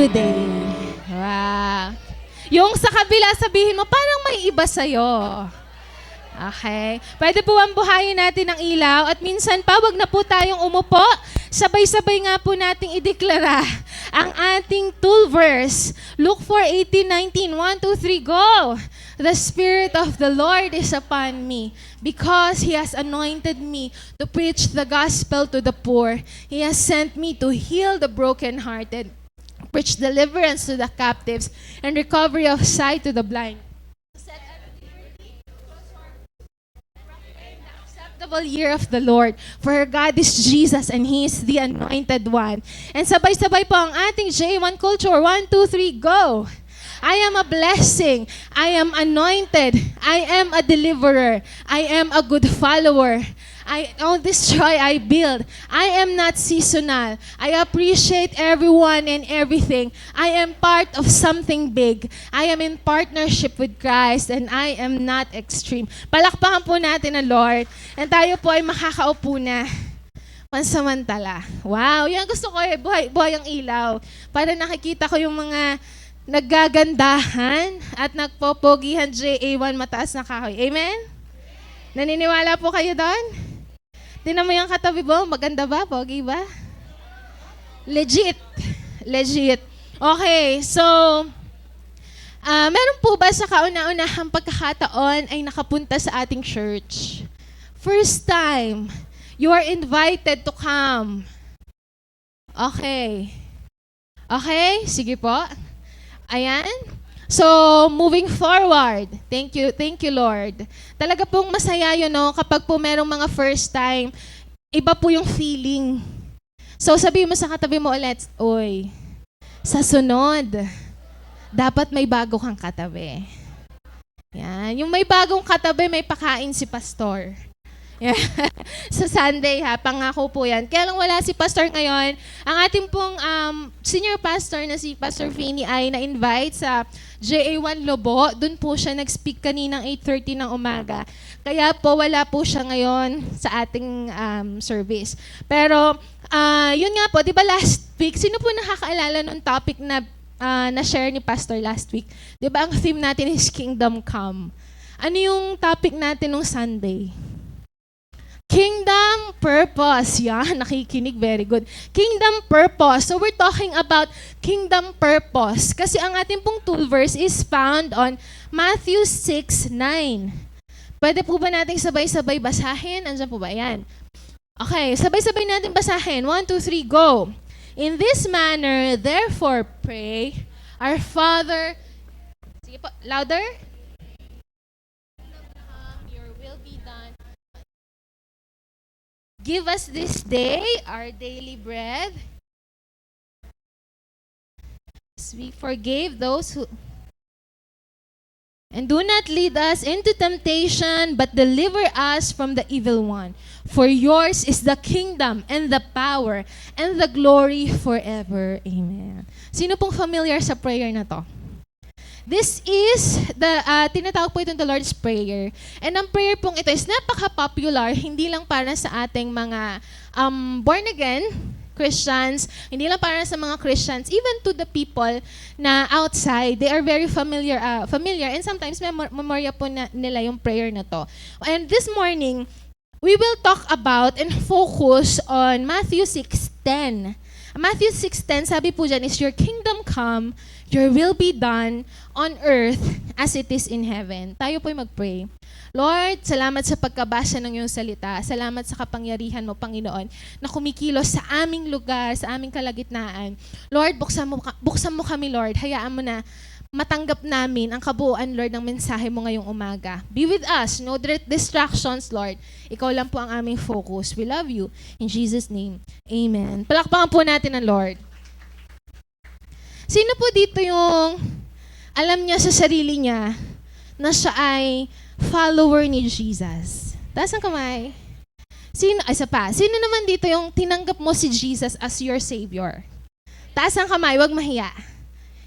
today. Wow. Yung sa kabila, sabihin mo, parang may iba sa'yo. Okay. Pwede po ang buhayin natin ng ilaw at minsan pa, wag na po tayong umupo. Sabay-sabay nga po nating ideklara ang ating tool verse. Luke 4:18-19. 1, 2, 3, go! The Spirit of the Lord is upon me because He has anointed me to preach the gospel to the poor. He has sent me to heal the brokenhearted, preach deliverance to the captives, and recovery of sight to the blind. Acceptable year of the Lord. For God is Jesus and He is the anointed one. And sabay-sabay po ang ating J1 culture. 1, 2, 3, go! I am a blessing. I am anointed. I am a deliverer. I am a good follower. I don't destroy, I build. I am not seasonal. I appreciate everyone and everything. I am part of something big. I am in partnership with Christ and I am not extreme. Palakpakan po natin ang Lord and tayo po ay makakaupo na pansamantala. Wow, yan gusto ko eh, buhay ang ilaw. Para nakikita ko yung mga naggagandahan at nagpopogihan JA1 mataas na kahoy. Amen? Naniniwala po kayo doon? Tingnan mo yung katabi mo, maganda ba? Pogi ba? Legit. Legit. Okay, so, meron po ba sa kauna-unahang pagkakataon ay nakapunta sa ating church? First time, you are invited to come. Okay. Okay, sige po. Ayan. So, moving forward. Thank you, Lord. Talaga pong masaya yun, no? Kapag po merong mga first time, iba po yung feeling. So, sabihin mo sa katabi mo ulit, oy, sa sunod, dapat may bago kang katabi. Yan. Yung may bagong katabi, may pakain si pastor. Yeah. Sa Sunday ha, pangako po yan. Kaya lang wala si pastor ngayon. Ang ating pong senior pastor na si Pastor Finney ay na-invite sa JA1 Lobo. Doon po siya nag-speak kaninang 8:30 ng umaga. Kaya po wala po siya ngayon sa ating service. Pero yun nga po, di ba last week, sino po nakakaalala nung topic na na-share ni pastor last week? Di ba ang theme natin is Kingdom Come? Ano yung topic natin nung Sunday? Kingdom purpose. Yan, nakikinig. Very good. Kingdom purpose. So we're talking about kingdom purpose. Kasi ang ating pong tool verse is found on Matthew 6:9. Pwede po ba natin sabay-sabay basahin? Andiyan po ba? Yan. Okay, sabay-sabay natin basahin. 1, 2, 3, go. In this manner, therefore, pray, our Father... Sige po, louder. Your will be done. Give us this day our daily bread. As we forgave those who... And do not lead us into temptation, but deliver us from the evil one. For yours is the kingdom and the power and the glory forever. Amen. Sino pong familiar sa prayer na to? This is the, tinatawag po itong the Lord's Prayer. And ang prayer pong ito is napaka-popular, hindi lang para sa ating mga born-again Christians, hindi lang para sa mga Christians, even to the people na outside, they are very familiar and sometimes memorya po nila yung prayer na to. And this morning, we will talk about and focus on Matthew 6:10. Matthew 6:10, sabi po dyan is, your kingdom come, your will be done on earth as it is in heaven. Tayo po'y mag-pray. Lord, salamat sa pagkabasa ng iyong salita. Salamat sa kapangyarihan mo, Panginoon, na kumikilos sa aming lugar, sa aming kalagitnaan. Lord, buksan mo kami, Lord. Hayaan mo na matanggap namin ang kabuuan, Lord, ng mensahe mo ngayong umaga. Be with us. No distractions, Lord. Ikaw lang po ang aming focus. We love you. In Jesus' name, amen. Palakpakan po natin ang Lord. Sino po dito yung alam niya sa sarili niya na siya ay follower ni Jesus? Taas ang kamay. Sino naman dito yung tinanggap mo si Jesus as your Savior? Taas ang kamay, wag mahiya.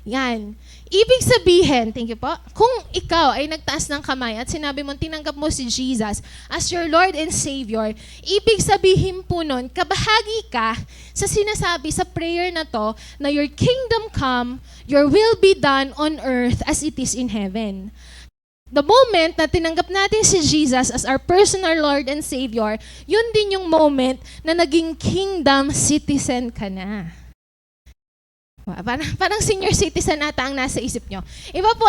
Yan. Ibig sabihin, thank you po, kung ikaw ay nagtaas ng kamay at sinabi mo, tinanggap mo si Jesus as your Lord and Savior, ibig sabihin po nun, kabahagi ka sa sinasabi sa prayer na to, na your kingdom come, your will be done on earth as it is in heaven. The moment na tinanggap natin si Jesus as our personal Lord and Savior, yun din yung moment na naging kingdom citizen ka na. Parang senior citizen ata ang nasa isip nyo. Iba po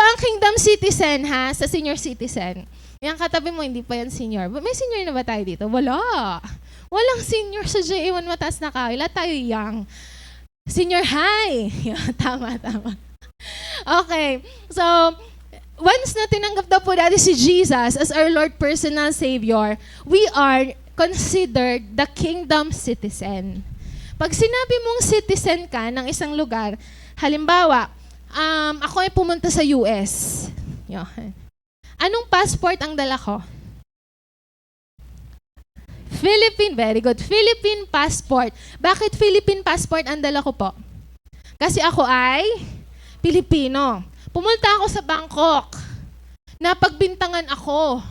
ang kingdom citizen ha, sa senior citizen. Yung katabi mo, hindi pa yan senior. May senior na ba tayo dito? Wala. Walang senior sa JA1 mataas na kayo. Lahat tayo young. Senior high. Tama. Okay. So, once na tinanggap na po natin si Jesus as our Lord personal Savior, we are considered the kingdom citizen. Pag sinabi mong citizen ka ng isang lugar, halimbawa, ako ay pumunta sa US. Yun. Anong passport ang dala ko? Philippine, very good. Philippine passport. Bakit Philippine passport ang dala ko po? Kasi ako ay Pilipino. Pumunta ako sa Bangkok. Napagbintangan ako.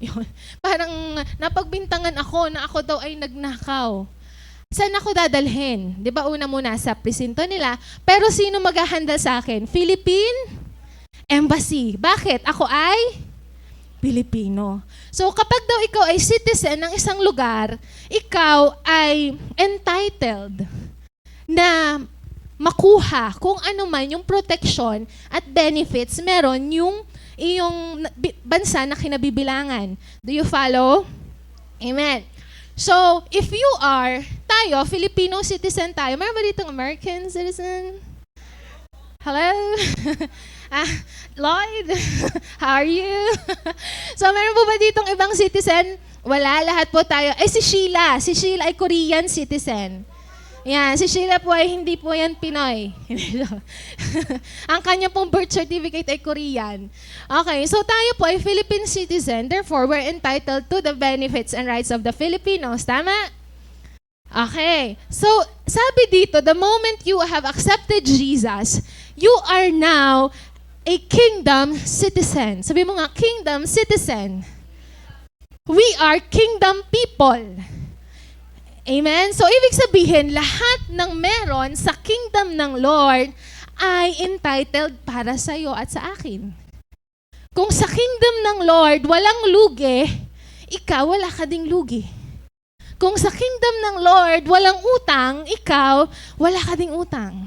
Yun. Parang napagbintangan ako na ako daw ay nagnakaw. Saan ako dadalhin? Di ba una muna sa presinto nila? Pero sino maghahandle sa akin? Philippine Embassy. Bakit? Ako ay Pilipino. So kapag daw ikaw ay citizen ng isang lugar, ikaw ay entitled na makuha kung ano man yung protection at benefits meron yung iyong bansa na kinabibilangan. Do you follow? Amen. So, if you are, Filipino citizen tayo. Meron ba ditong American citizen? Hello? Lloyd? How are you? So, meron po ba ditong ibang citizen? Wala, lahat po tayo. Si Sheila. Si Sheila ay Korean citizen. Yan, si Sheila po ay hindi po yan Pinoy. Ang kanya pong birth certificate ay Korean. Okay, so tayo po ay Philippine citizen, therefore we're entitled to the benefits and rights of the Filipinos. Tama? Okay, so sabi dito, the moment you have accepted Jesus, you are now a kingdom citizen. Sabi mo nga, kingdom citizen. We are kingdom people. Amen? So, ibig sabihin, lahat ng meron sa kingdom ng Lord ay entitled para sa iyo at sa akin. Kung sa kingdom ng Lord walang lugi, ikaw wala ka ding lugi. Kung sa kingdom ng Lord walang utang, ikaw wala ka ding utang.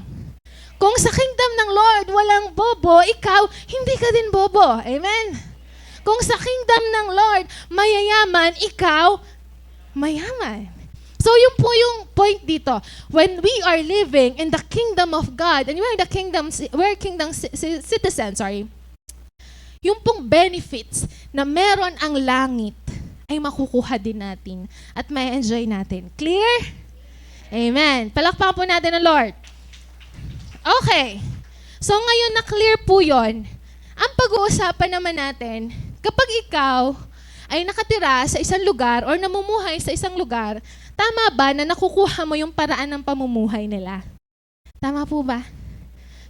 Kung sa kingdom ng Lord walang bobo, ikaw hindi ka din bobo. Amen? Kung sa kingdom ng Lord mayayaman, ikaw mayaman. So, yun po yung point dito. When we are living in the kingdom of God, and we're kingdom citizens, yung pong benefits na meron ang langit ay makukuha din natin at may enjoy natin. Clear? Amen. Palakpakan po natin ang Lord. Okay. So, ngayon na clear po yun. Ang pag-uusapan naman natin, kapag ikaw ay nakatira sa isang lugar or namumuhay sa isang lugar, tama ba na nakukuha mo yung paraan ng pamumuhay nila? Tama po ba?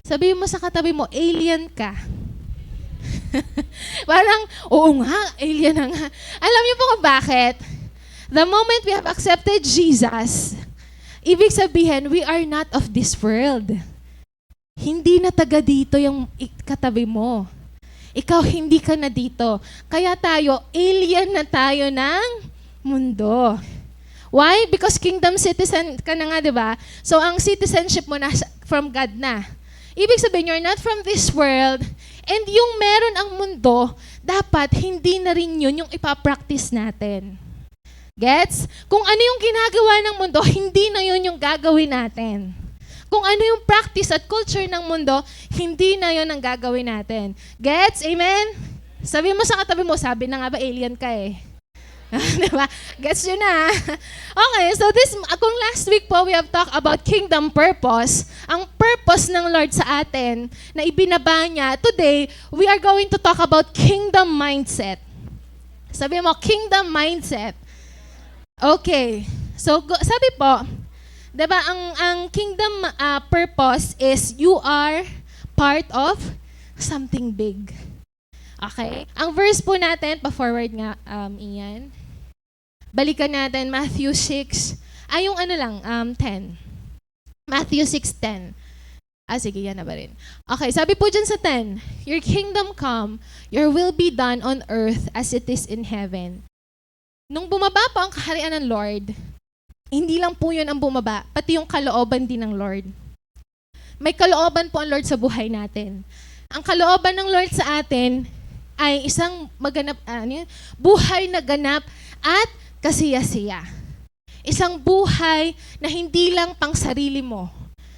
Sabihin mo sa katabi mo, alien ka. Parang, oo nga, alien na nga. Alam niyo po kung bakit? The moment we have accepted Jesus, ibig sabihin, we are not of this world. Hindi na taga dito yung katabi mo. Ikaw, hindi ka na dito. Kaya tayo, alien na tayo ng mundo. Why? Because kingdom citizen ka na nga, di ba? So, ang citizenship mo na from God na. Ibig sabihin, you're not from this world, and yung meron ang mundo, dapat hindi na rin yun yung ipapractice natin. Gets? Kung ano yung ginagawa ng mundo, hindi na yun yung gagawin natin. Kung ano yung practice at culture ng mundo, hindi na yun ang gagawin natin. Gets? Amen? Sabi mo sa katabi mo, sabi na nga ba alien ka eh. Diba? Gets yun na. Okay, so kung last week po we have talked about kingdom purpose, ang purpose ng Lord sa atin na ibinaba niya, today, we are going to talk about kingdom mindset. Sabi mo, kingdom mindset. Okay, so sabi po, diba, ang kingdom purpose is you are part of something big. Okay? Ang verse po natin, pa-forward nga, Ian. Balikan natin, Matthew 6. Yung 10. Matthew 6:10. Sige, yan na ba rin? Okay, sabi po dyan sa 10, Your kingdom come, your will be done on earth as it is in heaven. Nung bumaba po ang kaharian ng Lord, hindi lang po yun ang bumaba, pati yung kalooban din ng Lord. May kalooban po ang Lord sa buhay natin. Ang kalooban ng Lord sa atin ay isang buhay na ganap at kasiyasiya. Isang buhay na hindi lang pang sarili mo.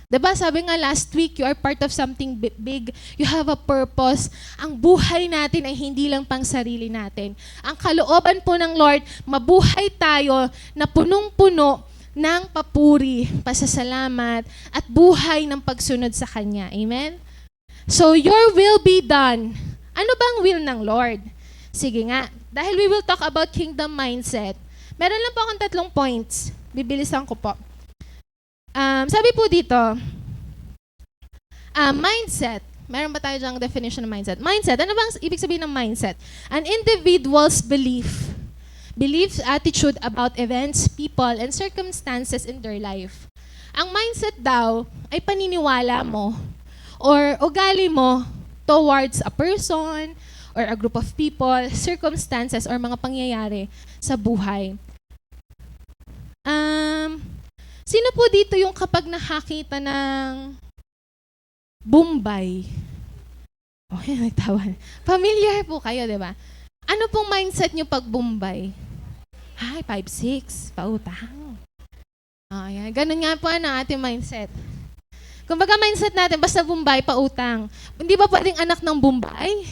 Diba, sabi nga last week, you are part of something big. You have a purpose. Ang buhay natin ay hindi lang pang sarili natin. Ang kalooban po ng Lord, mabuhay tayo na punong-puno ng papuri, pasasalamat, at buhay ng pagsunod sa Kanya. Amen? So, your will be done. Ano bang will ng Lord? Sige nga, dahil we will talk about kingdom mindset, meron lang po akong 3 points. Bibilisan ko po. Sabi po dito, mindset. Meron ba tayo dyang definition ng mindset? Mindset, ano bang ibig sabihin ng mindset? An individual's belief, attitude about events, people, and circumstances in their life. Ang mindset daw ay paniniwala mo or ugali mo towards a person or a group of people, circumstances, or mga pangyayari sa buhay. Sino po dito yung kapag nakakita ng Bombay? Okay, nagtawa. Familiar po kayo, di ba? Ano pong mindset nyo pag Bombay? 5-6, pautang. Ayan. Ganun nga po ang ating mindset. Kumbaga mindset natin, basta Bombay, pautang. Hindi ba pwedeng anak ng Bombay?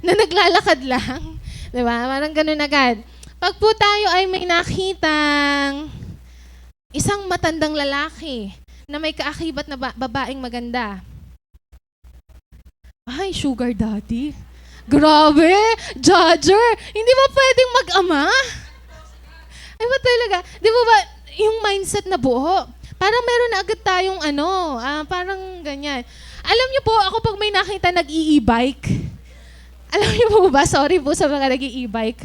Na naglalakad lang. Di ba? Parang ganun agad. Pag po tayo ay may nakitang isang matandang lalaki na may kaakibat na babaeng maganda. Sugar daddy. Grabe! Judger! Hindi ba pwedeng mag-ama? Ay ba talaga? Di ba yung mindset na buo? Parang meron na agad tayong parang ganyan. Alam niyo po, ako pag may nakita nag-i-e-bike, alam niyo po ba? Sorry po sa mga nag-i-e-bike.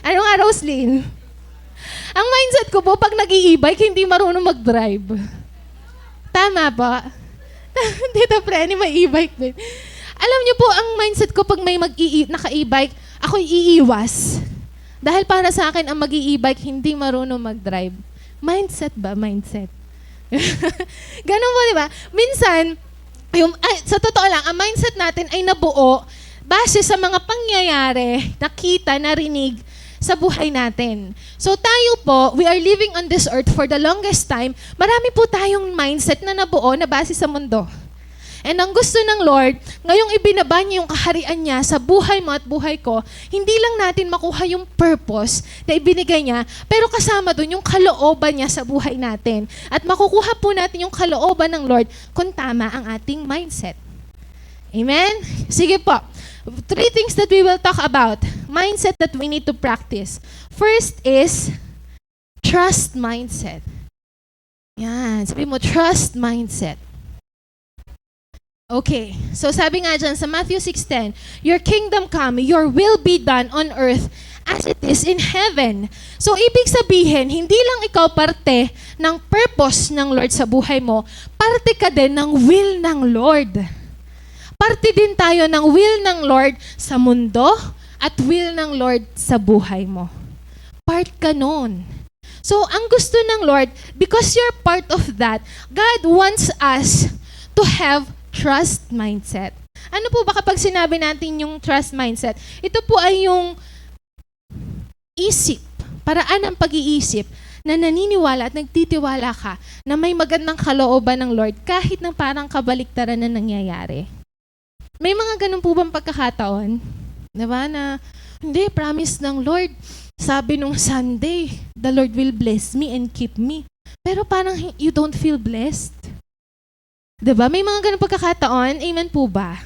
Ano nga, Roslyn? Ang mindset ko po, pag nag-i-e-bike, hindi marunong mag-drive. Tama ba? Dito, Frenny, may e-bike din. Alam niyo po, ang mindset ko, pag may naka-e-bike, ako'y iiwas. Dahil para sa akin, ang mag-i-e-bike, hindi marunong mag-drive. Mindset ba? Mindset. Ganun po, di ba? Minsan, sa totoo lang, ang mindset natin ay nabuo base sa mga pangyayari, nakita, narinig, sa buhay natin. So tayo po, we are living on this earth for the longest time. Marami po tayong mindset na nabuo na base sa mundo. And ang gusto ng Lord, ngayong ibinaba niya yung kaharian niya sa buhay mo at buhay ko, hindi lang natin makuha yung purpose na ibinigay niya, pero kasama doon yung kalooban niya sa buhay natin. At makukuha po natin yung kalooban ng Lord kung tama ang ating mindset. Amen? Sige po. 3 things that we will talk about. Mindset that we need to practice. First is trust mindset. Yan. Sabi mo, trust mindset. Okay. So sabi nga dyan sa Matthew 6:10, Your kingdom come, your will be done on earth as it is in heaven. So ibig sabihin, hindi lang ikaw parte ng purpose ng Lord sa buhay mo, parte ka din ng will ng Lord. Parte din tayo ng will ng Lord sa mundo at will ng Lord sa buhay mo. Part ka nun. So, ang gusto ng Lord, because you're part of that, God wants us to have trust mindset. Ano po ba kapag sinabi natin yung trust mindset? Ito po ay yung isip, paraan ng pag-iisip na naniniwala at nagtitiwala ka na may magandang kalooban ng Lord kahit na parang kabaliktaran na nangyayari. May mga ganun po bang pagkakataon? Diba na, hindi, promise ng Lord. Sabi nung Sunday, the Lord will bless me and keep me. Pero parang you don't feel blessed. Diba? May mga ganun pagkakataon. Amen po ba?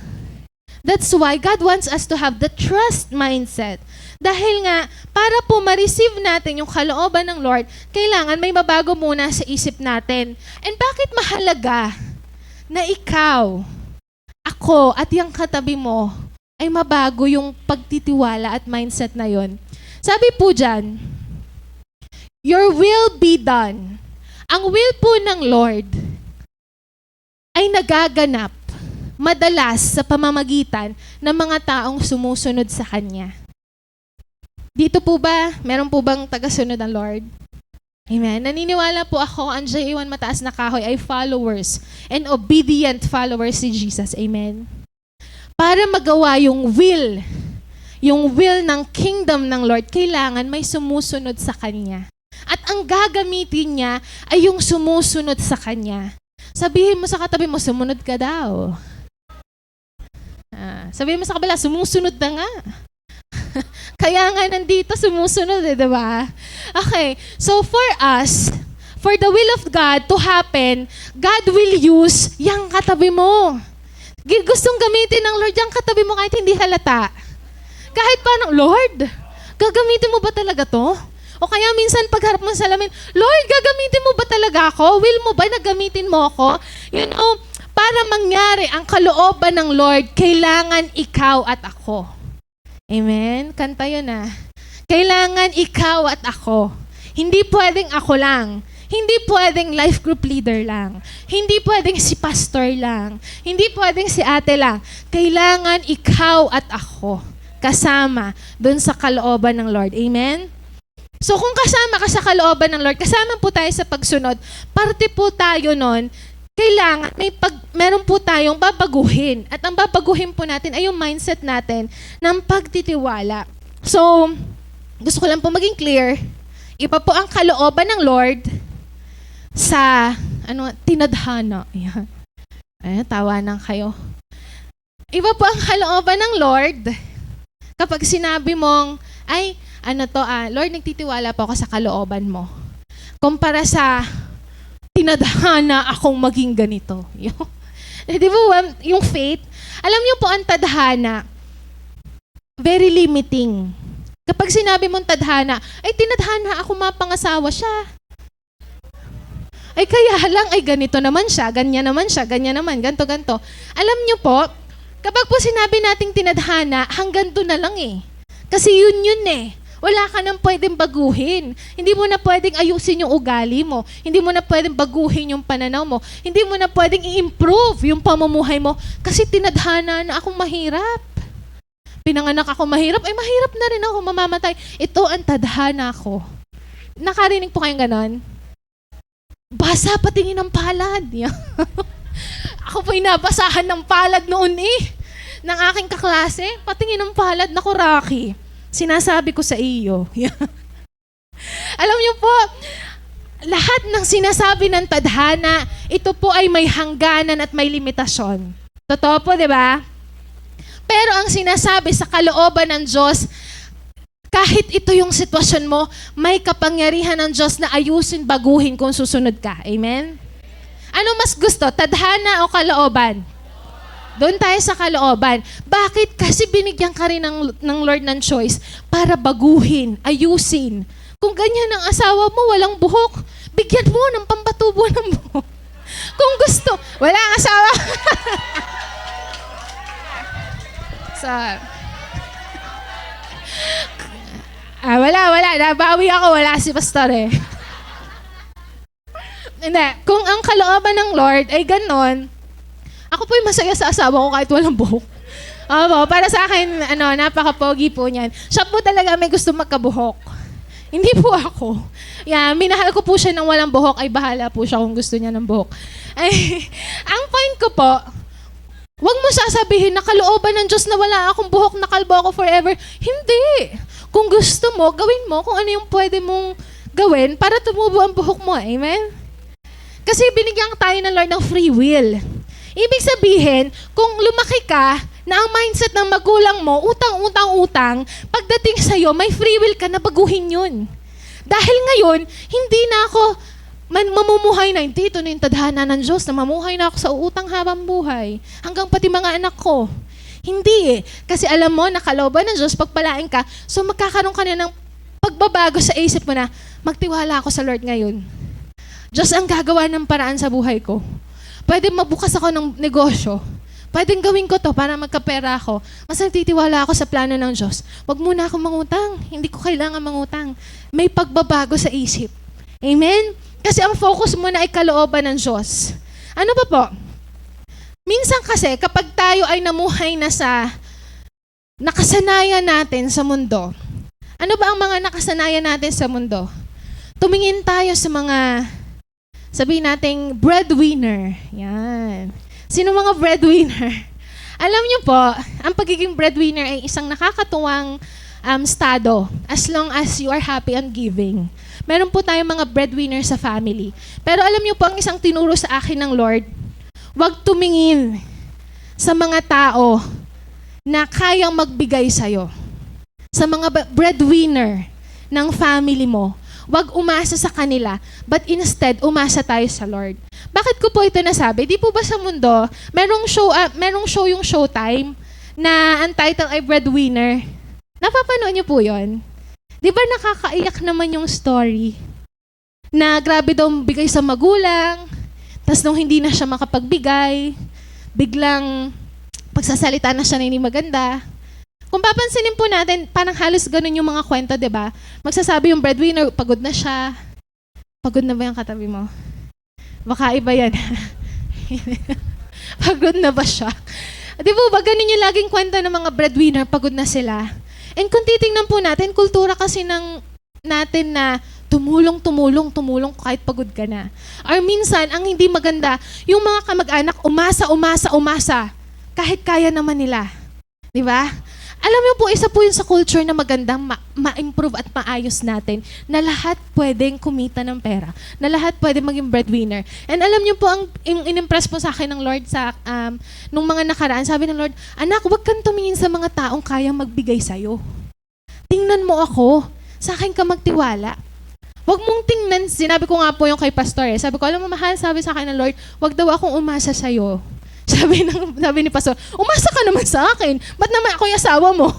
That's why God wants us to have the trust mindset. Dahil nga, para po ma-receive natin yung kalooban ng Lord, kailangan may mabago muna sa isip natin. And bakit mahalaga na ikaw ako at yung katabi mo ay mabago yung pagtitiwala at mindset na yon. Sabi po dyan, your will be done. Ang will po ng Lord ay nagaganap madalas sa pamamagitan ng mga taong sumusunod sa Kanya. Dito po ba, meron po bang tagasunod ang Lord? Amen. Naniniwala po ako, ang J1 Mataas na Kahoy ay followers and obedient followers ni Jesus. Amen. Para magawa yung will ng kingdom ng Lord, kailangan may sumusunod sa Kanya. At ang gagamitin niya ay yung sumusunod sa Kanya. Sabihin mo sa katabi mo, sumunod ka daw. Sabihin mo sa kabila, sumusunod na nga. Kaya nga nandito, sumusunod di ba? Okay, so for us, for the will of God to happen, God will use yang katabi mo. Gustong gamitin ng Lord yung katabi mo kahit hindi halata. Kahit paano, Lord, gagamitin mo ba talaga to? O kaya minsan pagharap mo sa salamin, Lord, gagamitin mo ba talaga ako? Will mo ba na gamitin mo ako? You know, para mangyari ang kalooban ng Lord, kailangan ikaw at ako. Amen? Kanta yun ah. Kailangan ikaw at ako. Hindi pwedeng ako lang. Hindi pwedeng life group leader lang. Hindi pwedeng si pastor lang. Hindi pwedeng si ate lang. Kailangan ikaw at ako kasama dun sa kalooban ng Lord. Amen? So kung kasama ka sa kalooban ng Lord, kasama po tayo sa pagsunod, parte po tayo nun, kailangan meron po tayong babaguhin. At ang babaguhin po natin ay yung mindset natin ng pagtitiwala. So, gusto ko lang po maging clear, iba po ang kalooban ng Lord sa tinadhana. Ayan. Ayan, tawanan kayo. Iba po ang kalooban ng Lord kapag sinabi mong, Lord, nagtitiwala po ako sa kalooban mo. Kumpara sa tinadhana akong maging ganito. Di ba, yung faith, alam niyo po ang tadhana, very limiting. Kapag sinabi mong tadhana, tinadhana ako mapangasawa siya. Kaya lang, ganito naman siya, ganyan naman siya, ganyan naman, ganto. Alam niyo po, kapag po sinabi nating tinadhana, hanggang doon na lang eh. Kasi yun eh. Wala ka nang pwedeng baguhin. Hindi mo na pwedeng ayusin yung ugali mo. Hindi mo na pwedeng baguhin yung pananaw mo. Hindi mo na pwedeng i-improve yung pamumuhay mo kasi tinadhana na akong mahirap. Pinanganak ako mahirap, mahirap na rin ako mamamatay. Ito ang tadhana ko. Nakarinig po kayong ganon? Basa patingin ng palad. Ako po'y nabasahan ng palad noon ng aking kaklase. Patingin ng palad, naku Rocky. Sinasabi ko sa iyo. Alam niyo po, lahat ng sinasabi ng tadhana, ito po ay may hangganan at may limitasyon. Totoo po, di ba? Pero ang sinasabi sa kalooban ng Diyos, kahit ito yung sitwasyon mo, may kapangyarihan ng Diyos na ayusin, baguhin kung susunod ka. Amen? Ano mas gusto, tadhana o kalooban? Doon tayo sa kalooban. Bakit? Kasi binigyan ka rin ng Lord ng choice para baguhin, ayusin. Kung ganyan ang asawa mo, walang buhok, bigyan mo ng pampatubo ng buhok. Kung gusto, walang asawa. Wala. Nabawi ako, wala si pastor eh. Hindi. Kung ang kalooban ng Lord ay ganon, ako po'y masaya sa asawa ko kahit walang buhok. Para sa akin, napaka-pogi po niyan. Siya po talaga may gusto magkabuhok. Hindi po ako. Minahal ko po siya ng walang buhok, ay bahala po siya kung gusto niya ng buhok. Ang point ko po, huwag mo sasabihin na kalooban ng Diyos na wala akong buhok, na kalbo ako forever. Hindi. Kung gusto mo, gawin mo kung ano yung pwede mong gawin para tumubo ang buhok mo. Amen? Kasi binigyan tayo ng Lord ng free will. Ibig sabihin, kung lumaki ka na ang mindset ng magulang mo, utang, pagdating sa'yo, may free will ka na baguhin yun. Dahil ngayon, hindi na ako mamumuhay na, hindi, ito na yung tadhana ng Diyos, na mamuhay na ako sa utang habang buhay. Hanggang pati mga anak ko. Hindi eh. Kasi alam mo, nakalooban ng Diyos, pagpalain ka, so magkakaroon ka na ng pagbabago sa isip mo na, magtiwala ako sa Lord ngayon. Diyos ang gagawa ng paraan sa buhay ko. Pwede mabukas ako ng negosyo. Pwedeng gawin ko to para magkapera ako. Mas nagtitiwala ako sa plano ng Diyos. Wag muna akong mangutang. Hindi ko kailangan mangutang. May pagbabago sa isip. Amen? Kasi ang focus mo na ay kalooban ng Diyos. Ano pa po? Minsan kasi, kapag tayo ay namuhay na sa nakasanayan natin sa mundo, ano ba ang mga nakasanayan natin sa mundo? Tumingin tayo sa mga, sabihin nating, breadwinner. Yan. Sino mga breadwinner? Alam niyo po, ang pagiging breadwinner ay isang nakakatuwang estado as long as you are happy on giving. Meron po tayong mga breadwinner sa family. Pero alam niyo po, ang isang tinuro sa akin ng Lord, huwag tumingin sa mga tao na kayang magbigay sa'yo. Sa mga breadwinner ng family mo, huwag umasa sa kanila, but instead, umasa tayo sa Lord. Bakit ko po ito nasabi? Di po ba sa mundo, merong show yung Showtime na ang title ay Breadwinner? Napapanood niyo po yun? Di ba nakakaiyak naman yung story? Na grabe daw bigay sa magulang, tas nung hindi na siya makapagbigay, biglang pagsasalita na siya na hindi maganda. Kung papansinin po natin, parang halos ganun yung mga kwento, di ba? Magsasabi yung breadwinner, pagod na siya. Pagod na ba yung katabi mo? Baka iba yan. Pagod na ba siya? Di ba, ganun yung laging kwento ng mga breadwinner, pagod na sila. And kung titingnan po natin, kultura kasi natin na tumulong kahit pagod ka na. Or minsan, ang hindi maganda, yung mga kamag-anak, umasa, kahit kaya naman nila. Di ba? Alam mo po, isa po yun sa culture na magandang ma-improve at maayos natin na lahat pwedeng kumita ng pera, na lahat pwedeng maging breadwinner. And alam niyo po, ang in-impress po sa akin ng Lord nung mga nakaraan, sabi ng Lord, anak, huwag kang tumingin sa mga taong kayang magbigay sa'yo. Tingnan mo ako, sa akin ka magtiwala. Huwag mong tingnan, sinabi ko nga po yung kay Pastor sabi ko, alam mo mahal, sabi sa akin ng Lord, huwag daw akong umasa sa'yo. Sabi ni Pastor, umasa ka naman sa akin. Ba't naman ako yung asawa mo?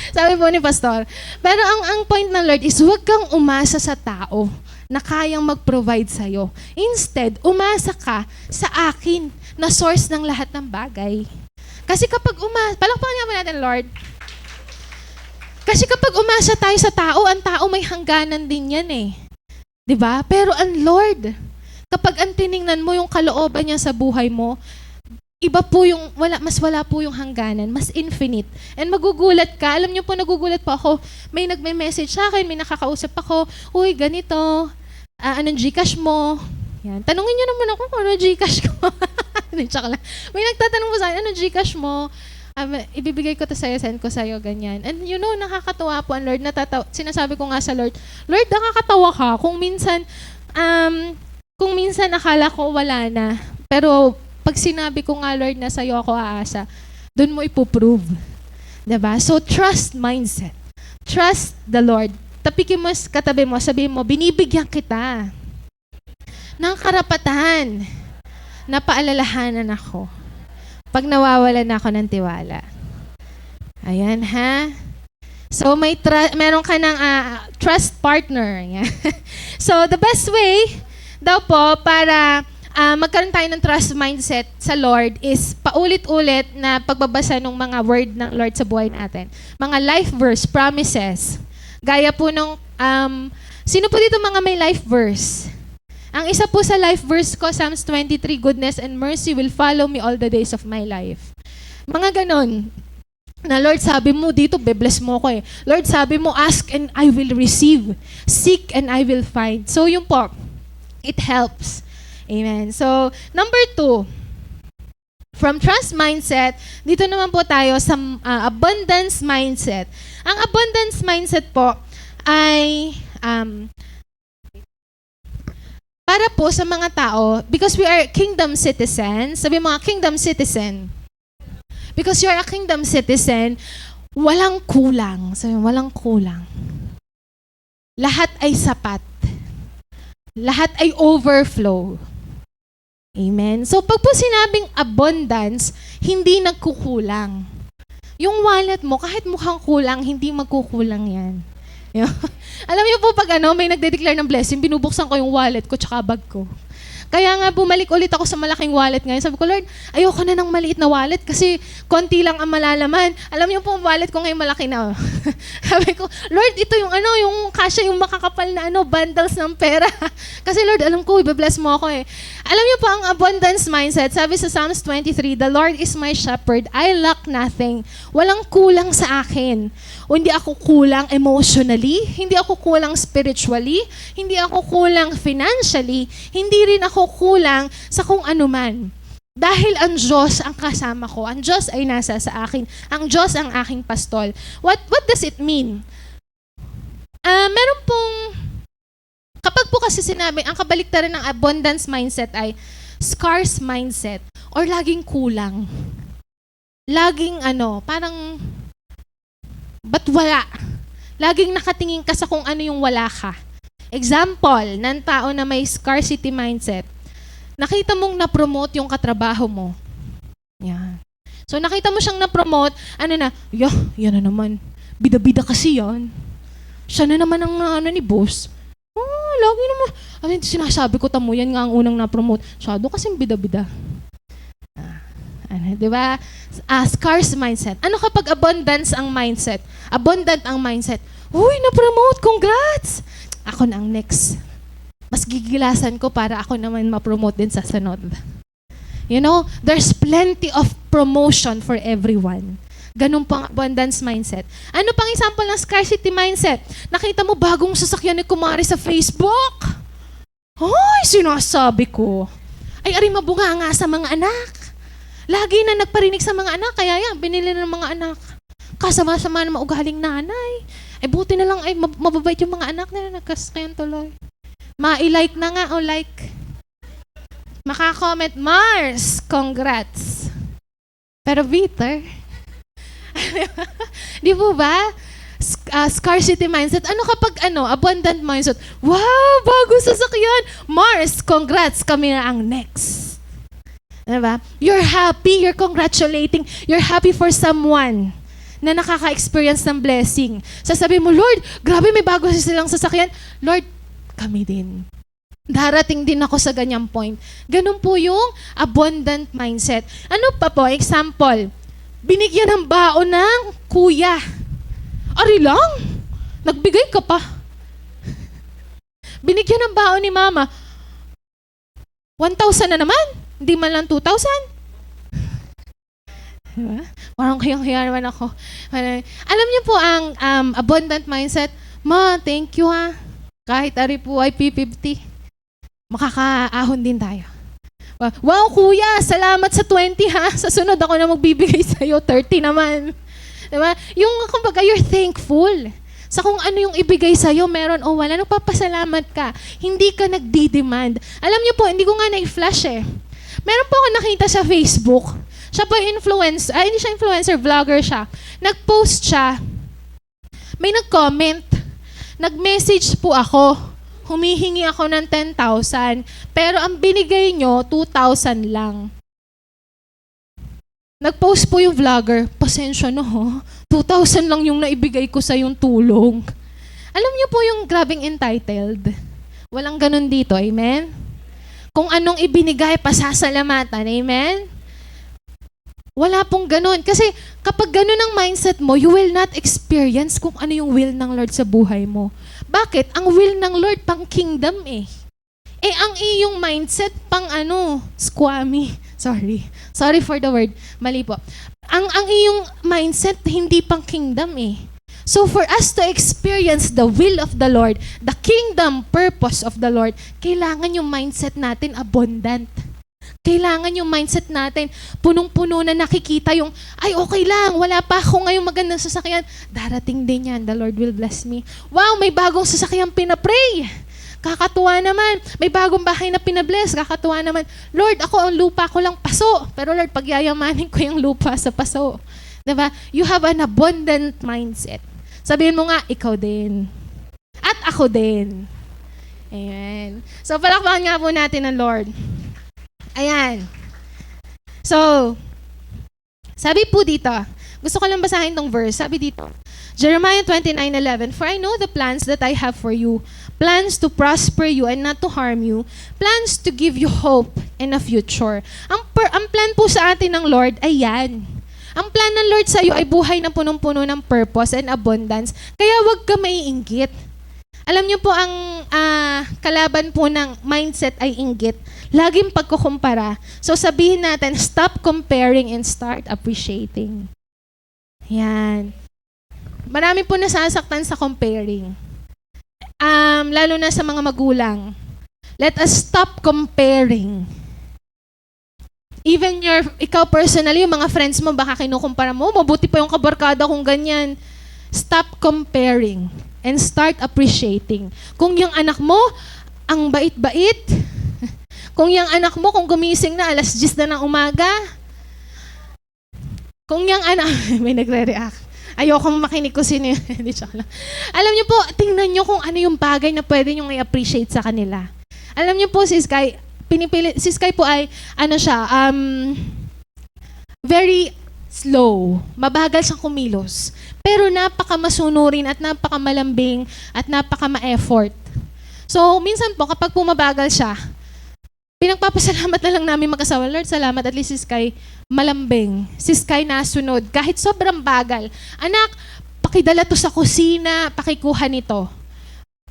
Sabi po ni Pastor. Pero ang point ng Lord is, huwag kang umasa sa tao na kayang mag-provide sa'yo. Instead, umasa ka sa akin na source ng lahat ng bagay. Kasi kapag palakpakan nga mo natin, Lord. Kasi kapag umasa tayo sa tao, ang tao may hangganan din yan eh. 'Di ba? Pero ang Lord, kapag ang tiningnan mo yung kalooban niya sa buhay mo, iba po yung, mas wala po yung hangganan, mas infinite. And magugulat ka, alam niyo po, nagugulat po ako, may nagme-message sa akin, may nakakausap ako, uy, ganito, anong Gcash mo? Yan. Tanungin niyo naman ako kung ano Gcash ko. Tsaka lang. May nagtatanong po sa akin, anong Gcash mo? Ibibigay ko to sa'yo, send ko sa'yo, ganyan. And you know, nakakatawa po ang Lord, sinasabi ko nga sa Lord, Lord, nakakatawa ka, kung minsan akala ko wala na, pero pag sinabi ko nga, Lord, na sa'yo ako aasa, doon mo ipoprove. Diba? So, trust mindset. Trust the Lord. Tapikin mo, katabi mo, sabihin mo, binibigyan kita ng karapatan na paalalahanan ako pag nawawalan ako ng tiwala. Ayan, ha? So, meron ka ng trust partner. So, the best way daw po para magkaroon tayo ng trust mindset sa Lord is paulit-ulit na pagbabasa ng mga word ng Lord sa buhay natin. Mga life verse, promises. Gaya po nung, sino po dito mga may life verse? Ang isa po sa life verse ko, Psalms 23, goodness and mercy will follow me all the days of my life. Mga ganon. Na Lord, sabi mo dito, bebless mo ko eh. Lord, sabi mo, ask and I will receive. Seek and I will find. So yun po, it helps. Amen. So, number 2, from trust mindset, dito naman po tayo sa abundance mindset. Ang abundance mindset po ay para po sa mga tao, because we are kingdom citizens, sabi mga kingdom citizen, because you are a kingdom citizen, walang kulang. Sabi walang kulang. Lahat ay sapat. Lahat ay overflow. Amen. So, pag po sinabing abundance, hindi nagkukulang. Yung wallet mo, kahit mukhang kulang, hindi magkukulang yan. Alam niyo po, pag may nagde-declare ng blessing, binubuksan ko yung wallet ko tsaka bag ko. Kaya nga bumalik ulit ako sa malaking wallet ngayon. Sabi ko, Lord, ayoko na ng maliit na wallet kasi konti lang ang malalaman. Alam niyo po, wallet ko ngayon malaki na. Sabi ko, Lord, ito yung yung kasya, yung makakapal na bundles ng pera. Kasi Lord, alam ko, ibe-bless mo ako eh. Alam niyo po ang abundance mindset. Sabi sa Psalms 23, the Lord is my shepherd. I lack nothing. Walang kulang sa akin. O hindi ako kulang emotionally, hindi ako kulang spiritually, hindi ako kulang financially, hindi rin ako kulang sa kung ano man. Dahil ang Diyos ang kasama ko, ang Diyos ay nasa sa akin, ang Diyos ang aking pastol. What does it mean? Meron pong, kapag po kasi sinabi, ang kabaliktaran ng abundance mindset ay scarce mindset or laging kulang. Laging parang ba't wala? Laging nakatingin ka sa kung ano yung wala ka. Example, ng tao na may scarcity mindset. Nakita mong na-promote yung katrabaho mo. Yan. So nakita mo siyang na-promote, yan na naman. Bida-bida kasi yan. Siya na naman ang ni boss. Lagi naman. Sinasabi ko, tamo, yan nga ang unang na-promote. Shadow kasing bida-bida. Diba? Scarce mindset. Ano kapag abundance ang mindset? Abundant ang mindset. Uy, na-promote, congrats! Ako na ang next. Mas gigilasan ko para ako naman ma-promote din sa sunod. You know, there's plenty of promotion for everyone. Ganun pang abundance mindset. Ano pang example ng scarcity mindset? Nakita mo bagong sasakyan ni Kumari sa Facebook? Ay, sinasabi ko. Ay, ari mabunga nga sa mga anak. Lagi na nagparinig sa mga anak, kaya yan, binili ng mga anak. Kasama-sama na maugaling nanay. Buti na lang, mababait yung mga anak nila, nagkaskayan tuloy. Ma-i-like na nga, like. Maka-comment, Mars, congrats. Pero bitter. Di po ba? Scarcity mindset. Ano kapag abundant mindset? Wow, bagong sasakyan. Mars, congrats, kami na ang next. Diba? You're happy, you're congratulating, you're happy for someone na nakaka-experience ng blessing. Sasabihin mo, Lord, grabe may bago silang sasakyan. Lord, kami din. Darating din ako sa ganyang point. Ganun po yung abundant mindset. Ano pa po? Example, binigyan ng baon ng kuya. Ari lang, nagbigay ka pa. Binigyan ng baon ni mama. 1,000 na naman. Hindi man lang 2,000. Diba? Parang kayang-kaya naman ako. Alam niyo po ang abundant mindset, Ma, thank you ha. Kahit ari po ay P50, makakaahon din tayo. Wow, kuya, salamat sa 20 ha. Sa sunod ako na magbibigay sa'yo, 30 naman. Diba? Yung, kumbaga, you're thankful. Sa kung ano yung ibigay sa'yo, meron o wala, nagpapasalamat ka. Hindi ka nagdi-demand. Alam niyo po, hindi ko nga na-flash eh. Meron po ako nakita sa Facebook. Siya po influencer, hindi siya influencer, vlogger siya. Nag-post siya. May nag-comment. Nag-message po ako. Humihingi ako ng 10,000. Pero ang binigay nyo, 2,000 lang. Nag-post po yung vlogger. Pasensya na ho. 2,000 lang yung naibigay ko sa yung tulong. Alam niyo po yung grabing entitled. Walang ganun dito. Amen? Kung anong ibinigay, pasasalamatan. Amen? Wala pong ganun. Kasi kapag ganun ang mindset mo, you will not experience kung ano yung will ng Lord sa buhay mo. Bakit? Ang will ng Lord pang kingdom eh. Ang iyong mindset pang squammy. Sorry for the word. Mali po. Ang iyong mindset hindi pang kingdom eh. So for us to experience the will of the Lord, the kingdom purpose of the Lord, kailangan yung mindset natin abundant. Kailangan yung mindset natin punong-puno na nakikita yung, ay okay lang, wala pa ako ngayong magandang sasakyan. Darating din yan, the Lord will bless me. Wow, may bagong sasakyan pinapray. Kakatuwa naman. May bagong bahay na pinabless. Kakatuwa naman. Lord, ako ang lupa ko lang paso. Pero Lord, pagyayamanin ko yung lupa sa paso. Diba? You have an abundant mindset. Sabihin mo nga, ikaw din. At ako din. Amen. So, palakpakan nga po natin ang Lord. Ayan. So, sabi po dito, gusto ko lang basahin tong verse. Sabi dito, Jeremiah 29:11, "For I know the plans that I have for you, plans to prosper you and not to harm you, plans to give you hope and a future." Ang plan po sa atin ng Lord ay yan. Ang plan ng Lord sa iyo ay buhay na punong-puno ng purpose and abundance. Kaya huwag ka maiinggit. Alam niyo po, ang kalaban po ng mindset ay inggit. Laging pagkukumpara. So sabihin natin, stop comparing and start appreciating. Yan. Marami po nasasaktan sa comparing. Lalo na sa mga magulang. Let us stop comparing. Even ikaw personally, yung mga friends mo, baka kinukumpara mo, mabuti pa yung kabarkada kung ganyan. Stop comparing and start appreciating. Kung yung anak mo, ang bait-bait, kung yung anak mo, kung gumising na 10:00 na ng umaga, kung yung anak, may nagre-react. Ayokong makinig ko sino yun. Alam niyo po, tingnan niyo kung ano yung bagay na pwede niyong i-appreciate sa kanila. Alam niyo po, si Sky po ay, very slow. Mabagal siyang kumilos. Pero napakamasunurin at napakamalambing at napaka-ma-effort. So, minsan po, kapag pumabagal siya, pinagpapasalamat na lang namin mag-asawa, Lord, salamat, at least si Sky malambing. Si Sky nasunod. Kahit sobrang bagal. Anak, pakidala to sa kusina, pakikuha nito.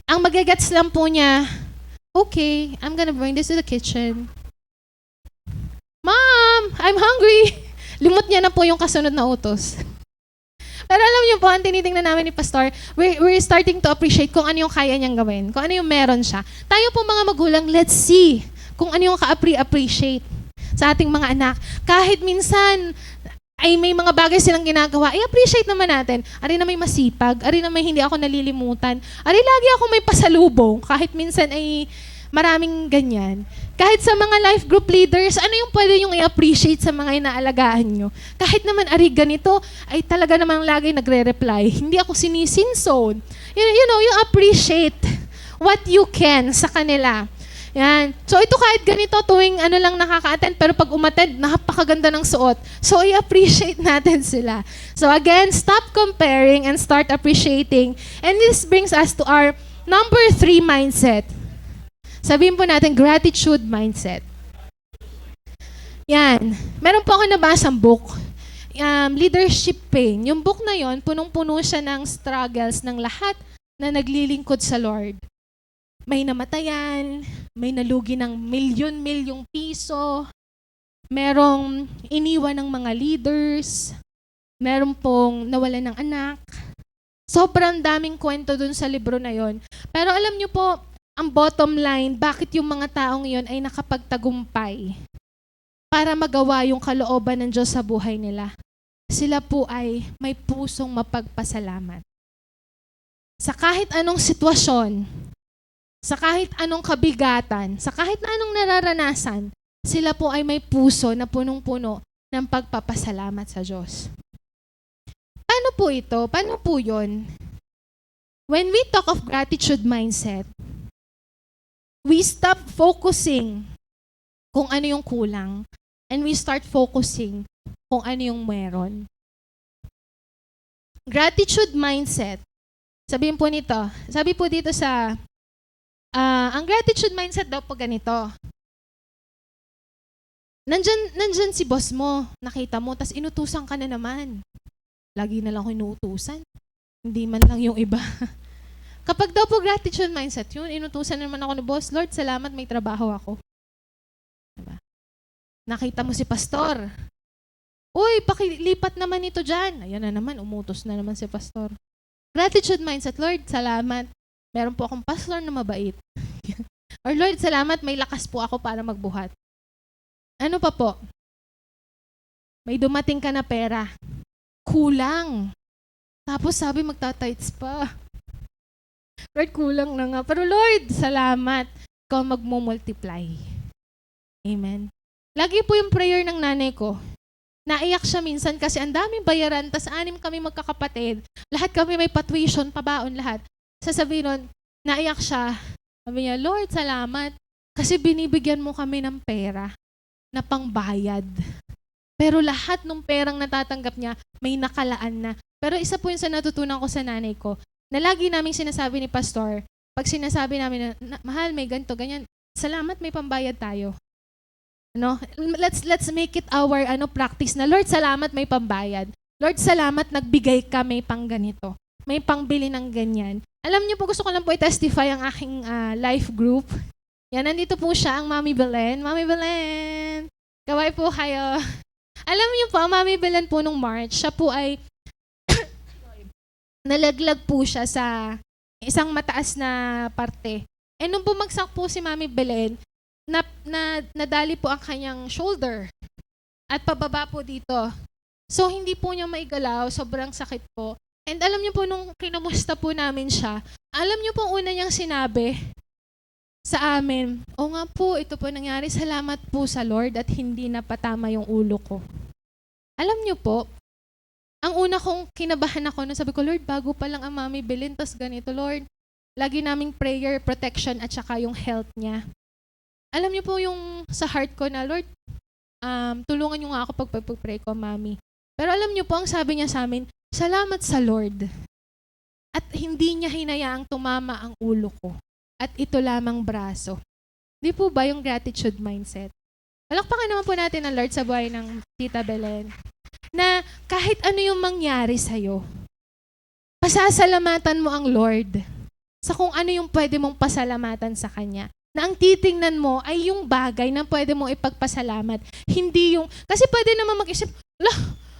Ang magagets lang po niya, okay, I'm gonna bring this to the kitchen. Mom, I'm hungry. Limot niya na po yung kasunod na utos. Pero alam niyo po, ang tinitingnan namin ni Pastor, we're starting to appreciate kung ano yung kaya niyang gawin, kung ano yung meron siya. Tayo po mga magulang, let's see kung ano yung ka-appreciate sa ating mga anak. Kahit minsan ay may mga bagay silang ginagawa, i-appreciate naman natin. Ari na may masipag, ari na may hindi ako nalilimutan, ari lagi ako may pasalubong, kahit minsan ay maraming ganyan. Kahit sa mga life group leaders, ano yung pwede yung i-appreciate sa mga inaalagaan nyo? Kahit naman ari ganito, ay talaga namang lagi nagre-reply. Hindi ako sinisinson. You appreciate what you can sa kanila. Yan. So ito kahit ganito, tuwing lang nakaka-attend, pero pag umattend, napakaganda ng suot. So i-appreciate natin sila. So again, stop comparing and start appreciating. And this brings us to our number 3 mindset. Sabihin po natin, gratitude mindset. Yan. Meron po ako nabasang book, Leadership Pain. Yung book na yon, punong-puno siya ng struggles ng lahat na naglilingkod sa Lord. May namatayan, may nalugi ng milyon-milyong piso, merong iniwan ng mga leaders, meron pong nawalan ng anak. Sobrang daming kwento dun sa libro na yon. Pero alam niyo po, ang bottom line, bakit yung mga taong yon ay nakapagtagumpay para magawa yung kalooban ng Diyos sa buhay nila? Sila po ay may pusong mapagpasalamat. Sa kahit anong sitwasyon, sa kahit anong kabigatan, sa kahit anong nararanasan, sila po ay may puso na punong-puno ng pagpapasalamat sa Diyos. Paano po ito? Paano po yun? When we talk of gratitude mindset, we stop focusing kung ano yung kulang and we start focusing kung ano yung meron. Gratitude mindset. Sabihin po nito, sabi po dito sa ang gratitude mindset daw po ganito. Nandyan si boss mo, nakita mo, tas inutusan ka na naman. Lagi na lang ako inuutusan. Hindi man lang yung iba. Kapag daw po gratitude mindset, yun, inutusan naman ako ni boss, Lord, salamat, may trabaho ako. Diba? Nakita mo si pastor. Uy, pakilipat naman ito dyan. Ayan na naman, umutos na naman si pastor. Gratitude mindset, Lord, salamat. Meron po akong pastor na mabait. Or Lord, salamat, may lakas po ako para magbuhat. Ano pa po? May dumating ka na pera. Kulang. Tapos sabi, magtatights pa. Lord, kulang na nga. Pero Lord, salamat. Ikaw magmumultiply. Amen. Lagi po yung prayer ng nanay ko. Naiyak siya minsan kasi ang daming bayaran, tas 6 kami magkakapatid. Lahat kami may pa-tuition, pabaon lahat. Sasabihin nun, naiyak siya. Sabi niya, Lord, salamat. Kasi binibigyan mo kami ng pera na pangbayad Pero lahat ng perang natatanggap niya, may nakalaan na. Pero isa po yun sa natutunan ko sa nanay ko, na lagi naming sinasabi ni Pastor, pag sinasabi namin na, mahal, may ganito, ganyan, salamat, may pambayad tayo. No? Let's make it our practice na, Lord, salamat, may pambayad. Lord, salamat, nagbigay ka, may pang ganito. May pangbili ng ganyan. Alam niyo po, gusto ko lang po i-testify ang aking life group. Yan, nandito po siya, ang Mami Belen. Mami Belen! Kaway po kayo. Alam niyo po, ang Mami Belen po nung March, siya po ay nalaglag po siya sa isang mataas na parte. And nung bumagsak po si Mami Belen, nadali po ang kanyang shoulder at pababa po dito. So, hindi po niya maigalaw, sobrang sakit po. And alam niyo po, nung kinumusta po namin siya, alam niyo po una niyang sinabi sa amin, o nga po, ito po nangyari, salamat po sa Lord at hindi napatama yung ulo ko. Alam niyo po, ang una kong kinabahan ako, sabi ko, Lord, bago pa lang ang Mami Belen, tas ganito, Lord, lagi naming prayer, protection, at saka yung health niya. Alam niyo po yung sa heart ko na, Lord, tulungan niyo nga ako pag-pray ko, Mami. Pero alam niyo po, ang sabi niya sa amin, salamat sa Lord. At hindi niya hinayaang tumama ang ulo ko. At ito lamang braso. Di po ba yung gratitude mindset? Palakpakan naman po natin ang Lord sa buhay ng Tita Belen. Na kahit ano yung mangyari sa'yo, pasasalamatan mo ang Lord sa kung ano yung pwede mong pasalamatan sa Kanya. Na ang titingnan mo ay yung bagay na pwede mong ipagpasalamat. Hindi yung, kasi pwede naman mag-isip,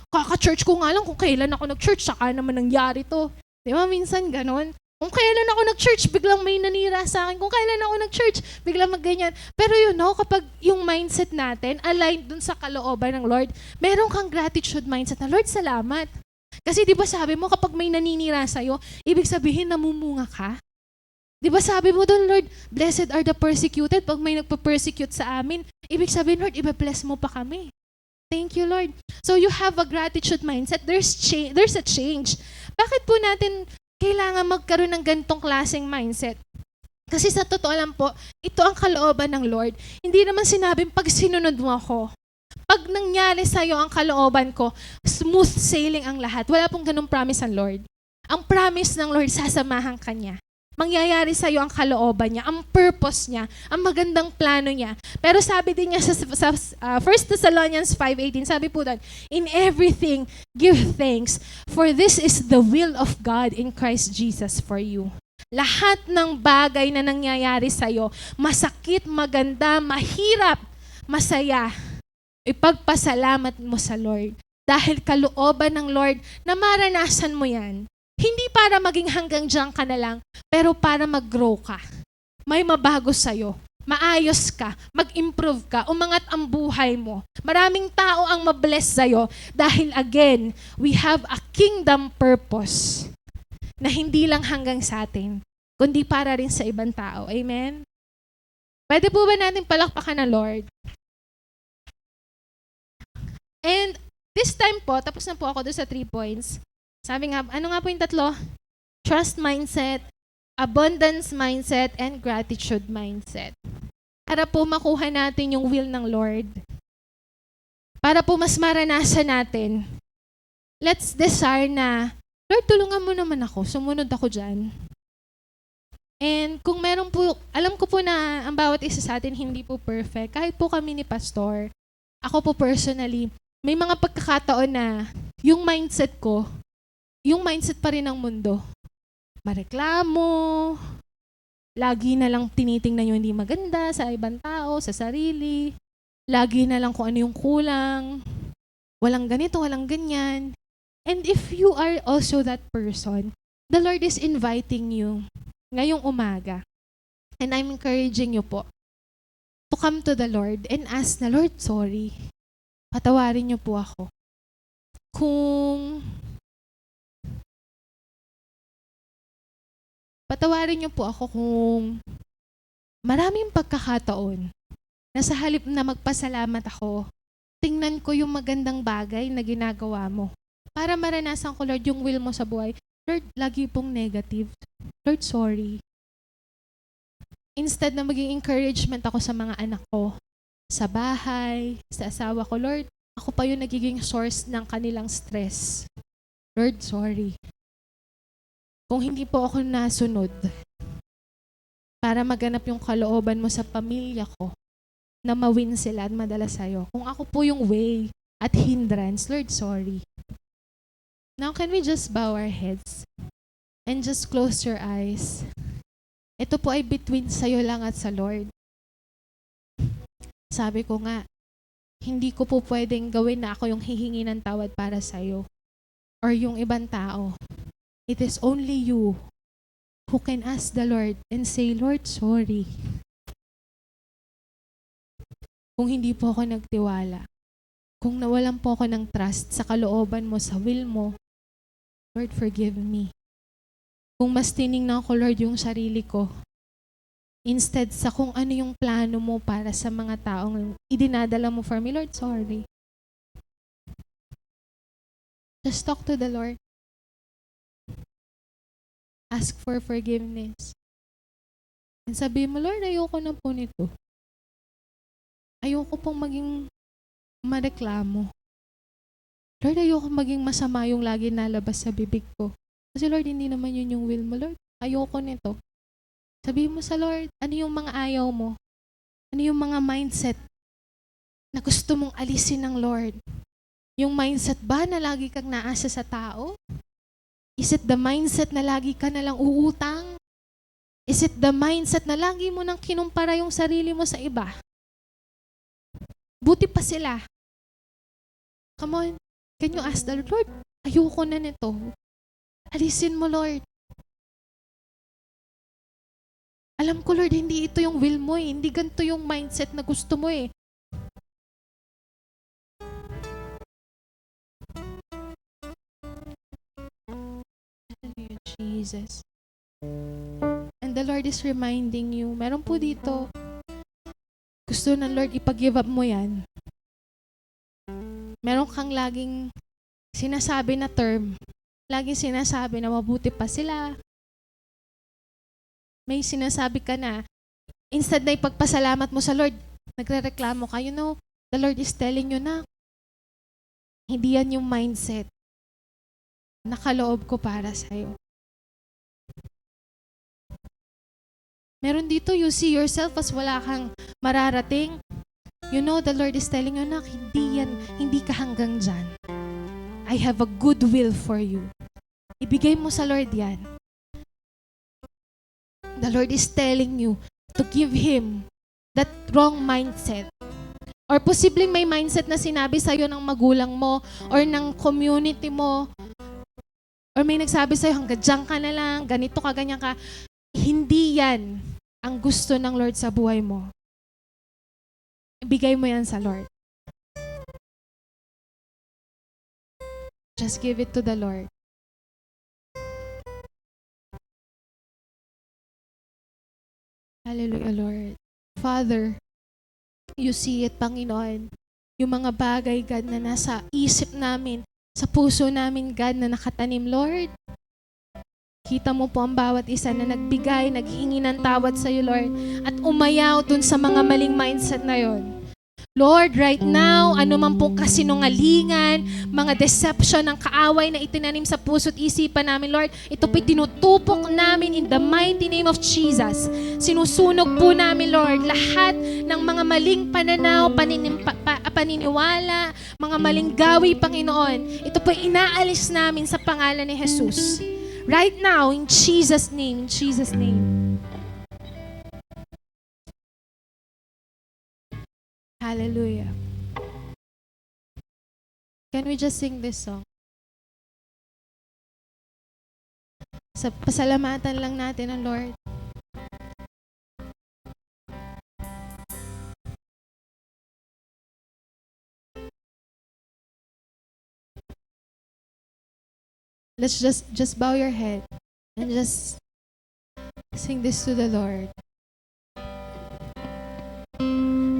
kaka-church ko nga lang kung kailan ako nag-church, saka naman nangyari to. Di ba, minsan ganon. Kung kailan ako nag-church, biglang may nanira sa akin. Kung kailan ako nag-church, biglang magganyan. Pero kapag yung mindset natin, aligned dun sa kalooban ng Lord, meron kang gratitude mindset na, Lord, salamat. Kasi di ba sabi mo, kapag may naninira sa'yo, ibig sabihin namumunga ka? Di ba sabi mo doon, Lord, blessed are the persecuted. Pag may nagpa-persecute sa amin, ibig sabihin, Lord, iba-bless mo pa kami. Thank you, Lord. So you have a gratitude mindset. There's a change. Bakit po natin kailangan magkaroon ng ganitong klaseng mindset? Kasi sa totoo lang po, ito ang kalooban ng Lord. Hindi naman sinabing pag sinunod mo ako, pag nangyari sa'yo ang kalooban ko, smooth sailing ang lahat. Wala pong ganung promise ang Lord. Ang promise ng Lord, sasamahan ka niya. Mangyayari sa'yo ang kalooban niya, ang purpose niya, ang magandang plano niya. Pero sabi din niya sa 1 Thessalonians 5:18, sabi po doon, in everything, give thanks, for this is the will of God in Christ Jesus for you. Lahat ng bagay na nangyayari sa'yo, masakit, maganda, mahirap, masaya, ipagpasalamat mo sa Lord. Dahil kalooban ng Lord na maranasan mo yan. Hindi para maging hanggang diyan ka na lang, pero para mag-grow ka. May mabago sa'yo. Maayos ka. Mag-improve ka. Umangat ang buhay mo. Maraming tao ang mabless sa'yo dahil again, we have a kingdom purpose na hindi lang hanggang sa atin, kundi para rin sa ibang tao. Amen? Pwede po ba natin palakpakan ng Lord? And this time po, tapos na po ako doon sa 3 points. Sabi nga, ano nga po yung 3? Trust mindset, abundance mindset, and gratitude mindset. Para po makuha natin yung will ng Lord. Para po mas maranasan natin. Let's desire na, Lord, tulungan mo naman ako, sumunod ako dyan. And kung meron po, alam ko po na ang bawat isa sa atin hindi po perfect. Kahit po kami ni Pastor, ako po personally, may mga pagkakataon na yung mindset ko, yung mindset pa rin ng mundo. Mareklamo, lagi na lang tinitingnan yung hindi maganda sa ibang tao, sa sarili. Lagi na lang kung ano yung kulang. Walang ganito, walang ganyan. And if you are also that person, the Lord is inviting you ngayong umaga. And I'm encouraging you po to come to the Lord and ask na, Lord, sorry. Patawarin niyo po ako. Patawarin niyo po ako kung maraming pagkakataon na sa halip na magpasalamat ako, tingnan ko yung magandang bagay na ginagawa mo. Para maranasan ko, Lord, yung will mo sa buhay. Lord, lagi pong negative. Lord, sorry. Instead na maging encouragement ako sa mga anak ko, sa bahay, sa asawa ko, Lord, Ako pa yung nagiging source ng kanilang stress. Lord, sorry. Kung hindi po ako nasunod para maganap yung kalooban mo sa pamilya ko, na mawin sila at madala sa'yo. Kung ako po yung way at hindrance, Lord, sorry. Now, can we just bow our heads and just close your eyes? Ito po ay between sa'yo lang at sa Lord. Sabi ko nga, hindi ko po pwedeng gawin na ako yung hihingi ng tawad para sa'yo or yung ibang tao. It is only you who can ask the Lord and say, Lord, sorry. Kung hindi po ako nagtiwala, kung nawalan po ako ng trust sa kalooban mo, sa will mo, Lord, forgive me. Kung mas tiningnan ko, Lord, yung sarili ko, instead sa kung ano yung plano mo para sa mga taong idinadala mo for me, Lord, sorry. Just talk to the Lord. Ask for forgiveness. And sabi mo, Lord, ayoko na po nito. Ayoko pong maging mareklamo. Lord, ayoko maging masama yung lagi nalabas sa bibig ko. Kasi Lord, hindi naman yun yung will mo, Lord. Ayoko nito. Sabihin mo sa Lord, ano yung mga ayaw mo? Ano yung mga mindset na gusto mong alisin ng Lord? Yung mindset ba na lagi kang naasa sa tao? Is it the mindset na lagi ka na lang uutang? Is it the mindset na lagi mo nang kinumpara yung sarili mo sa iba? Buti pa sila. Come on. Can you ask the Lord, ayoko na nito. Alisin mo, Lord. Alam ko, Lord, hindi ito yung will mo eh. Hindi ganito yung mindset na gusto mo eh. Hallelujah, Jesus. And the Lord is reminding you, meron po dito, gusto ng Lord ipag-give up mo yan. Meron kang laging sinasabi na term. Laging sinasabi na mabuti pa sila. May sinasabi ka na, instead na ipagpasalamat mo sa Lord, nagre-reklamo ka. You know, the Lord is telling you na, hindi yan yung mindset na kaloob ko para sa'yo. Meron dito, you see yourself as wala kang mararating. You know, the Lord is telling you na hindi ka hanggang dyan. I have a good will for you. Ibigay mo sa Lord yan. The Lord is telling you to give Him that wrong mindset. Or posibleng may mindset na sinabi sa'yo ng magulang mo or ng community mo. Or may nagsabi sa'yo, hanggang dyan ka na lang, ganito ka, ganyan ka. Hindi yan ang gusto ng Lord sa buhay mo. Ibigay mo yan sa Lord. Just give it to the Lord. Hallelujah, Lord. Father, you see it, Panginoon. Yung mga bagay, God, na nasa isip namin, sa puso namin, God, na nakatanim, Lord. Kita mo po ang bawat isa na nagbigay, naghingi ng tawad sa iyo, Lord, at umayaw dun sa mga maling mindset na yon. Lord, right now, ano man pong kasinungalingan, mga deception ng kaaway na itinanim sa puso't isipan namin, Lord, ito po'y tinutupok namin in the mighty name of Jesus. Sinusunog po namin, Lord, lahat ng mga maling pananaw, paniniwala, mga maling gawi, Panginoon. Ito po'y inaalis namin sa pangalan ni Jesus. Right now, in Jesus' name, in Jesus' name. Hallelujah. Can we just sing this song? Pasalamatan lang natin ang Lord. Let's just bow your head and just sing this to the Lord.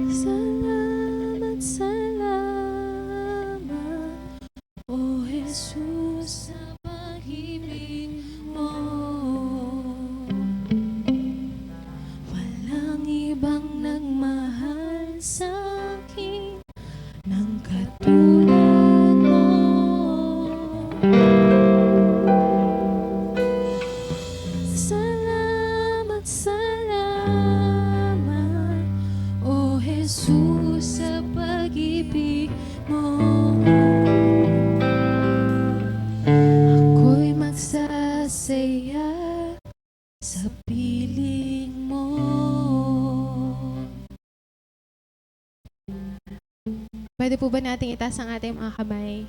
Salamat, salamat, O Jesus, sa pag-ibig mo. Walang ibang nagmahal sa akin ng katulad lamang, O Jesus, sa pag-ibig mo. Ako'y magsasaya sa piling mo. Pwede po ba nating itaas ang ating mga kamay?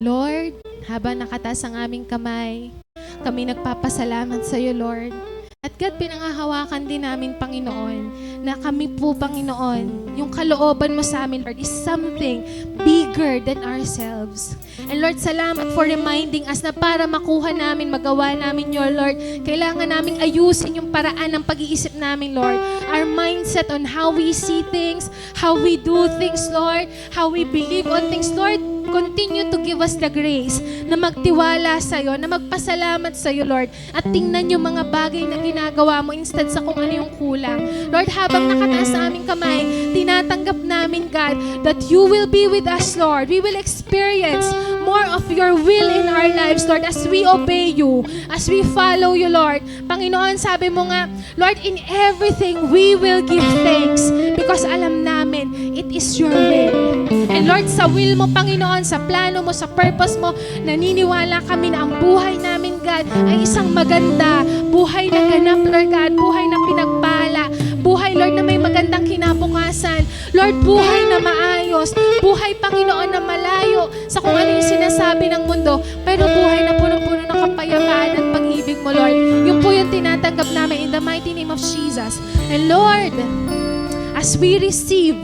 Lord, habang nakataas ang aming kamay, kami nagpapasalamat sa iyo, Lord. At God, pinangahawakan din namin, Panginoon, na kami po, Panginoon, yung kalooban mo sa amin, Lord, is something bigger than ourselves. And Lord, salamat for reminding us na para makuha namin, magawa namin your Lord, kailangan naming ayusin yung paraan ng pag-iisip namin, Lord. Our mindset on how we see things, how we do things, Lord, how we believe on things, Lord. Continue to give us the grace na magtiwala sa iyo, na magpasalamat sa iyo, Lord. At tingnan yung mga bagay na ginagawa mo instead sa kung ano yung kulang. Lord, habang nakataas sa aming kamay, tinatanggap namin, God, that you will be with us, Lord. We will experience more of your will in our lives, Lord, as we obey you, as we follow you, Lord. Panginoon, sabi mo nga, Lord, in everything we will give thanks because alam namin, it is your will. And Lord, sa will mo, Panginoon, sa plano mo, sa purpose mo, naniniwala kami na ang buhay namin, God, ay isang maganda, buhay na ganap, Lord God, buhay na pinagpala, buhay, Lord, na may magandang kinabukasan, Lord, buhay na maayos, buhay, Panginoon, na malayo sa kung ano yung sinasabi ng mundo, pero buhay na punong-puno ng kapayapaan at pag-ibig mo, Lord. Yung po yung tinatanggap namin in the mighty name of Jesus. And Lord, as we receive,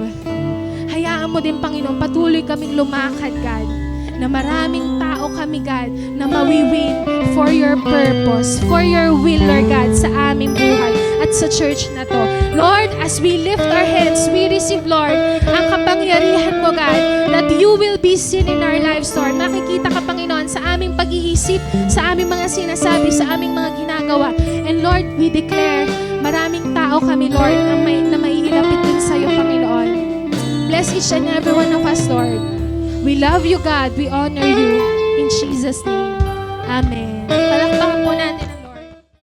hayaan mo din, Panginoon, patuloy kaming lumakad, God, na maraming tao kami, God, na mawiwin for your purpose, for your will, Lord God, sa aming buhay at sa church na to. Lord, as we lift our hands, we receive, Lord, ang kapangyarihan mo, God, that you will be seen in our lives, Lord. Makikita ka, Panginoon, sa aming pag-iisip, sa aming mga sinasabi, sa aming mga ginagawa. And Lord, we declare, maraming tao kami, Lord, na maihilapit din sa iyo, Panginoon. Bless each and every one of us, Lord. We love you, God. We honor you. In Jesus' name. Amen.